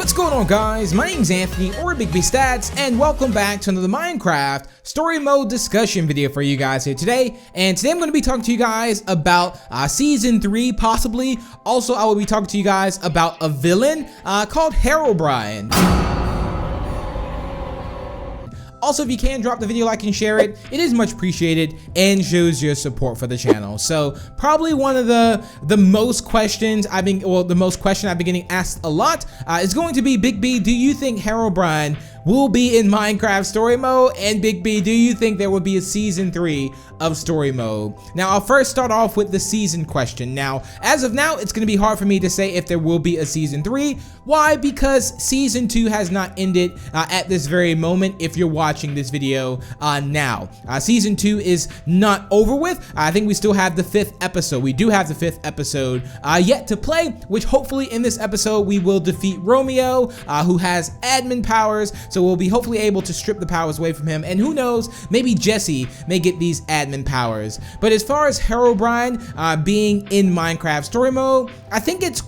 What's going on, guys? My name's Anthony, or Big B Stats, and welcome back to another Minecraft story mode discussion video for you guys here today. And today I'm going to be talking to you guys about Season 3, possibly. Also, I will be talking to you guys about a villain called Herobrine. Also, if you can, drop the video, like, and share it. It is much appreciated and shows your support for the channel. So, probably one of the most questions I've been getting asked a lot is going to be, Big B, do you think Herobrine will be in Minecraft story mode? And Big B, do you think there will be a Season 3 of story mode? Now, I'll first start off with the season question. Now, as of now, it's going to be hard for me to say if there will be a Season 3. Why? Because Season 2 has not ended at this very moment if you're watching this video now. Season 2 is not over with. I think we still have the 5th episode. We do have the 5th episode yet to play, which hopefully in this episode we will defeat Romeo, who has admin powers. So we'll be hopefully able to strip the powers away from him, and who knows, maybe Jesse may get these admin powers. But as far as Herobrine being in Minecraft story mode, I think it's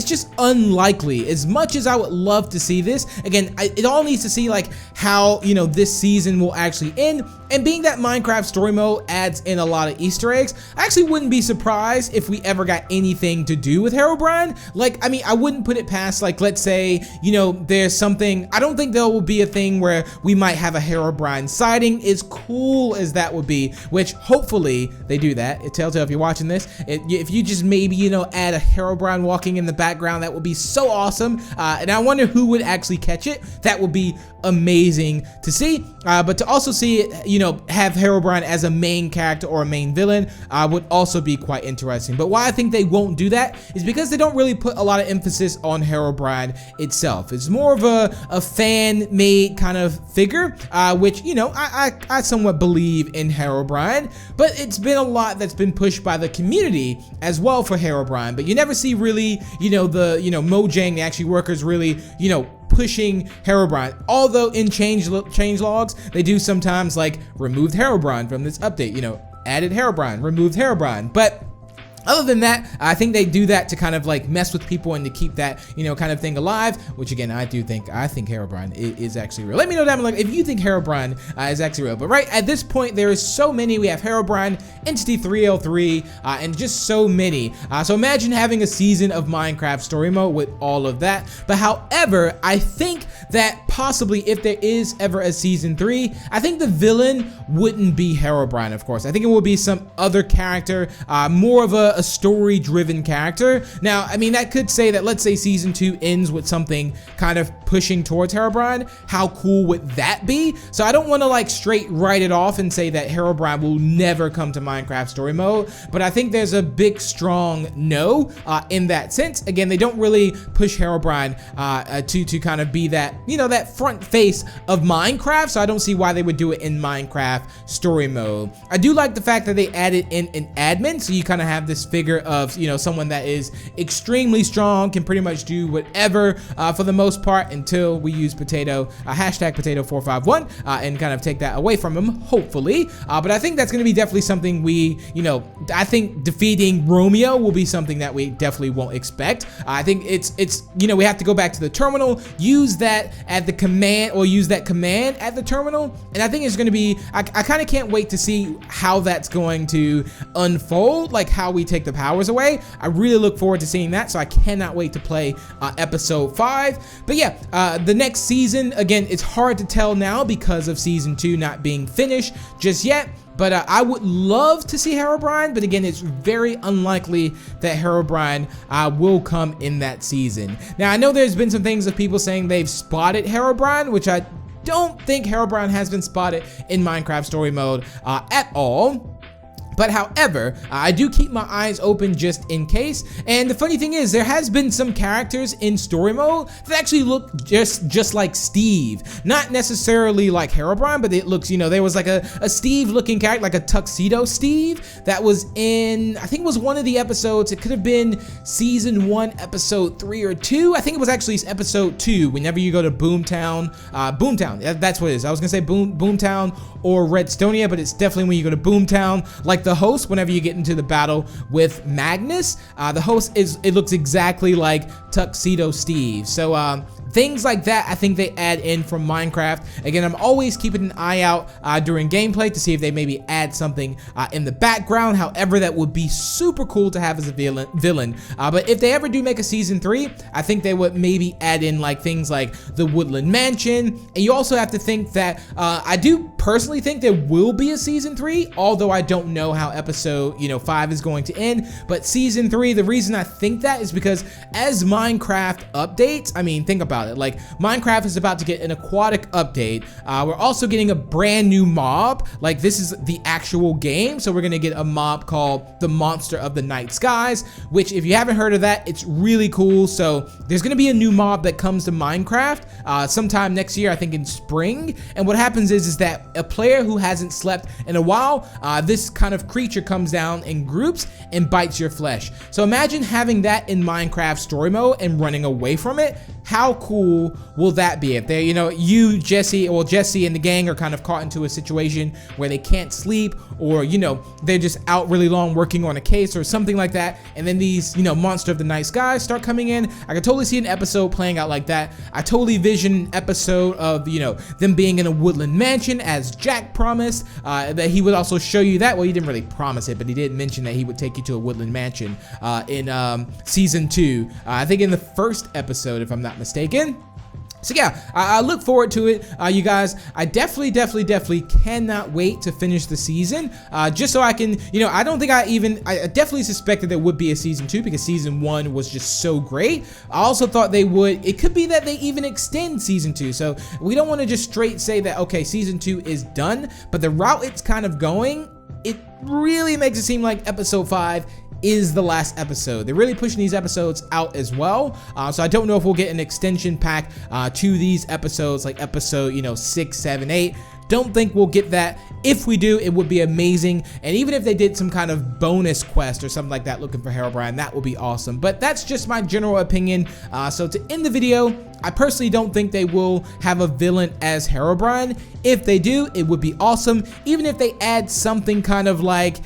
just unlikely. As much as I would love to see this, again, it all needs to see like how, you know, this season will actually end. And being that Minecraft story mode adds in a lot of Easter eggs, I actually wouldn't be surprised if we ever got anything to do with Herobrine. Like, I mean, I wouldn't put it past, like, let's say, you know, there's something, I don't think there will be a thing where we might have a Herobrine sighting, as cool as that would be, which hopefully they do that. Telltale, if you're watching this, if you just maybe, you know, add a Herobrine walking in the background, that would be so awesome. And I wonder who would actually catch it. That would be amazing to see. But to also see it, you know, have Herobrine as a main character or a main villain would also be quite interesting. But why I think they won't do that is because they don't really put a lot of emphasis on Herobrine itself. It's more of a fan-made kind of figure, which, you know, I somewhat believe in Herobrine, but it's been a lot that's been pushed by the community as well for Herobrine. But you never see really, you know, Mojang, the actually workers really, you know, pushing Herobrine. Although in change logs, they do sometimes like removed Herobrine from this update, you know, added Herobrine, removed Herobrine. But other than that, I think they do that to kind of like mess with people and to keep that, you know, kind of thing alive, which again, I think Herobrine is actually real. Let me know down below if you think Herobrine is actually real. But right at this point, there is so many. We have Herobrine, Entity 303, and just so many. So imagine having a season of Minecraft story mode with all of that. But however, I think that possibly if there is ever a Season 3, I think the villain wouldn't be Herobrine, of course. I think it will be some other character, more of a story-driven character. Now, I mean, that could say that, let's say Season 2 ends with something kind of pushing towards Herobrine. How cool would that be? So I don't want to like straight write it off and say that Herobrine will never come to Minecraft story mode, but I think there's a big strong no in that sense. Again, they don't really push Herobrine to kind of be that, you know, that front face of Minecraft, so I don't see why they would do it in Minecraft story mode. I do like the fact that they added in an admin, so you kind of have this figure of, you know, someone that is extremely strong, can pretty much do whatever for the most part until we use hashtag potato451 and kind of take that away from him, hopefully. But I think that's going to be definitely something we, you know, I think defeating Romeo will be something that we definitely won't expect. I think it's you know, we have to go back to the terminal, use that at the command, or use that command at the terminal, and I think it's going to be, I kind of can't wait to see how that's going to unfold, like how we take the powers away. I really look forward to seeing that, so I cannot wait to play episode 5. But yeah, the next season, again, it's hard to tell now because of Season 2 not being finished just yet. But I would love to see Herobrine, but again, it's very unlikely that Herobrine will come in that season. Now, I know there's been some things of people saying they've spotted Herobrine, which I don't think Herobrine has been spotted in Minecraft story mode at all. But however, I do keep my eyes open just in case. And the funny thing is, there has been some characters in story mode that actually look just like Steve. Not necessarily like Herobrine, but it looks, you know, there was like a Steve looking character, like a tuxedo Steve, that was in, I think it was one of the episodes. It could have been Season 1, Episode 3 or 2. I think it was actually Episode 2, whenever you go to Boomtown. Boomtown, that's what it is. I was gonna say Boomtown or Redstonia, but it's definitely when you go to Boomtown, like the the host, whenever you get into the battle with Magnus, the host it looks exactly like Tuxedo Steve. So things like that, I think they add in from Minecraft. Again, I'm always keeping an eye out during gameplay to see if they maybe add something in the background. However, that would be super cool to have as a villain. But if they ever do make a season 3, I think they would maybe add in like things like the Woodland Mansion. And you also have to think that I do personally think there will be a season 3, although I don't know how episode 5 is going to end. But season 3, the reason I think that is because as Minecraft updates, I mean, think about it, like Minecraft is about to get an aquatic update. We're also getting a brand new mob. Like, this is the actual game, so we're gonna get a mob called the Monster of the Night Skies, which if you haven't heard of that, it's really cool. So there's gonna be a new mob that comes to Minecraft sometime next year, I think in spring. And what happens is that a player who hasn't slept in a while, this kind of creature comes down in groups and bites your flesh. So imagine having that in Minecraft story mode and running away from it. How cool will that be if they, Jesse and the gang are kind of caught into a situation where they can't sleep, or, they're just out really long working on a case or something like that, and then these, Monster of the Night Skies start coming in. I could totally see an episode playing out like that. I totally vision an episode of, them being in a woodland mansion, as Jack promised, that he would also show you that. Well, he didn't really promise it, but he did mention that he would take you to a woodland mansion in season 2. I think in the first episode, if I'm not mistaken. So yeah, I look forward to it, you guys. I definitely cannot wait to finish the season, just so I can, I don't think I definitely suspected there would be a season 2 because season 1 was just so great. I also thought it could be that they even extend season 2, so we don't want to just straight say that, okay, season 2 is done, but the route it's kind of going, it really makes it seem like episode 5 is the last episode. They're really pushing these episodes out as well, so I don't know if we'll get an extension pack to these episodes, like episode 6, 7, 8. Don't think we'll get that. If we do, it would be amazing. And even if they did some kind of bonus quest or something like that looking for Herobrine, that would be awesome. But that's just my general opinion. So to end the video, I personally don't think they will have a villain as Herobrine. If they do, it would be awesome. Even if they add something kind of like,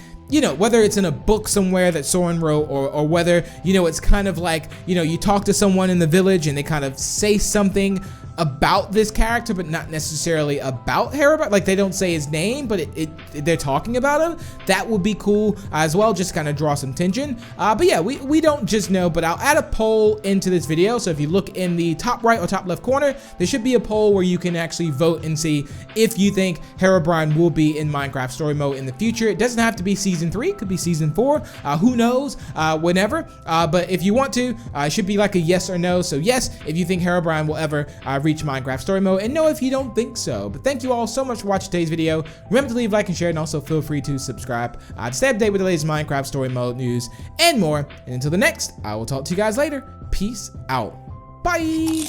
whether it's in a book somewhere that Soren wrote, or whether, it's kind of like, you talk to someone in the village and they kind of say something about this character, but not necessarily about Herobrine. Like, they don't say his name, but they're talking about him. That would be cool as well, just kind of draw some tension. But yeah, we don't just know, but I'll add a poll into this video. So if you look in the top right or top left corner, there should be a poll where you can actually vote and see if you think Herobrine will be in Minecraft story mode in the future. It doesn't have to be season 3, it could be season 4, who knows, whenever. But if you want to, it should be like a yes or no. So yes, if you think Herobrine will ever reach Minecraft story mode, and no if you don't think so. But thank you all so much for watching today's video. Remember to leave a like and share, and also feel free to subscribe to stay up to date with the latest Minecraft story mode news and more. And until the next, I will talk to you guys later. Peace out. Bye.